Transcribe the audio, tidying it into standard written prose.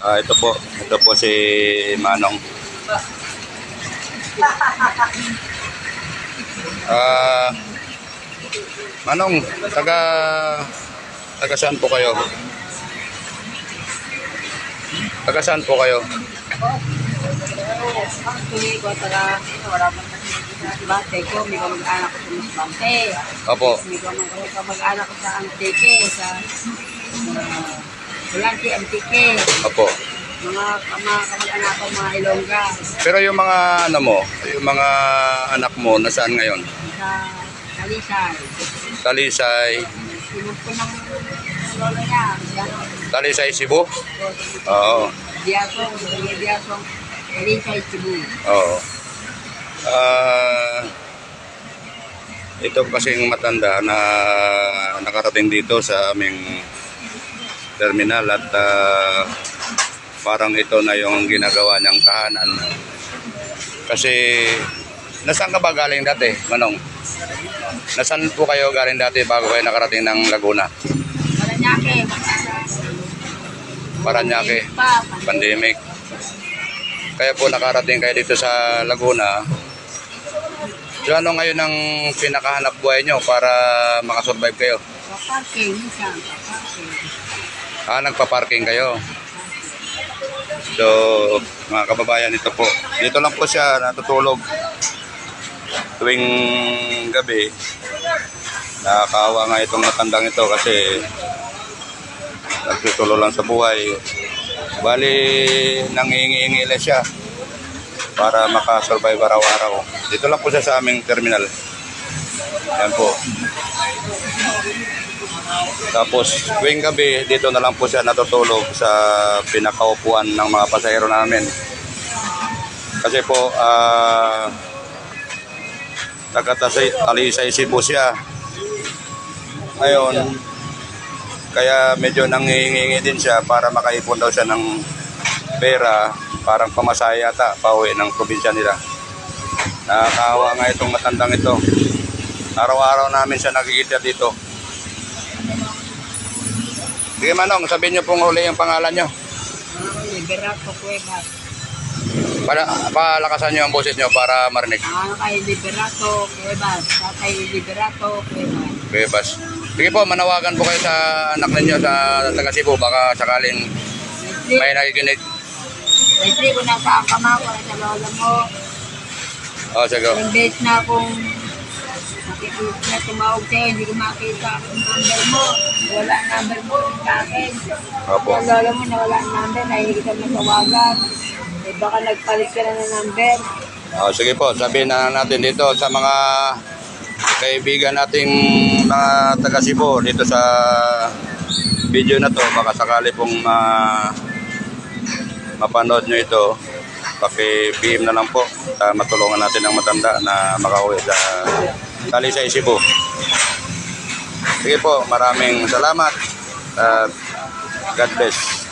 Ito po si Manong. Manong, taga saan po kayo? Taga saan po kayo? Actually, ko taga wala man kasi bate ko, may kamag-anak ko sa Masbante. Opo. May kamag-anak ko sa Antique, sa Bulante, Antique. Opo. Mga kamag-anak ko, mga Ilongga. Pero yung mga yung mga anak mo nasaan ngayon? Sa Talisay. Talisay. Sinong ko ng lola niya. Talisay, Cebu? Oo. Diaso, Talisay, Cebu. Oo. Ito kasing matanda na nakarating dito sa aming terminal at parang ito na yung ginagawa niyang tahanan. Kasi nasaan ka ba galing dati, Manong? Nasaan po kayo galing dati bago kayo nakarating ng Laguna? Paranaque. Paranaque. Pandemic. Kaya po nakarating kayo dito sa Laguna. So ano ngayon ang pinakahanap buhay nyo para makasurvive kayo? Paparking, minsan. Paparking. Nagpa-parking kayo. So mga kababayan, ito po. Dito lang po siya natutulog tuwing gabi. Nakakaawa nga itong matandang ito kasi nagtutulo lang sa buhay. Bali, nangihingi lang siya para makasurvive araw-araw. Dito lang po siya sa aming terminal. Yan po. Tapos, tuwing gabi, dito na lang po siya natutulog sa pinakaupuan ng mga pasahero namin. Kasi po, taga-Talisay Cebu siya. Ngayon, kaya medyo nangihingi din siya para makaipon daw siya ng pera, parang pamasaya yata, pauwi ng probinsya nila. Nakakaawa nga itong matandang ito. Araw-araw namin siya nakikita dito. Sige Manong, sabihin niyo pong huli yung pangalan niyo. Liberato Cuevas. Palakasan niyo ang boses niyo para marinig. Kay Liberato Cuevas. Kay Liberato Cuevas. Cuevas. Sige po, manawagan po kayo sa anak ninyo sa taga Cebu. Baka sakaling may nakikinig. Kasi kung nasa kama ko sa lola mo, Sige. ilang beses na akong nakikita na tumawag sa'yo, hindi ko makita ang number mo. Wala ang number mo sa akin. Opo. Sa lola mo na wala ang number, na hindi kita matawagan. Eh baka nagpalit ka na ng number. Sige po, sabihin na natin dito sa mga kaibigan nating mga taga Cebu dito sa video na to, baka sakali pong mapanood nyo ito, paki-PM na lang po, matulungan natin ang matanda na makauwi sa Talisay Cebu. Sige po, maraming salamat at God bless.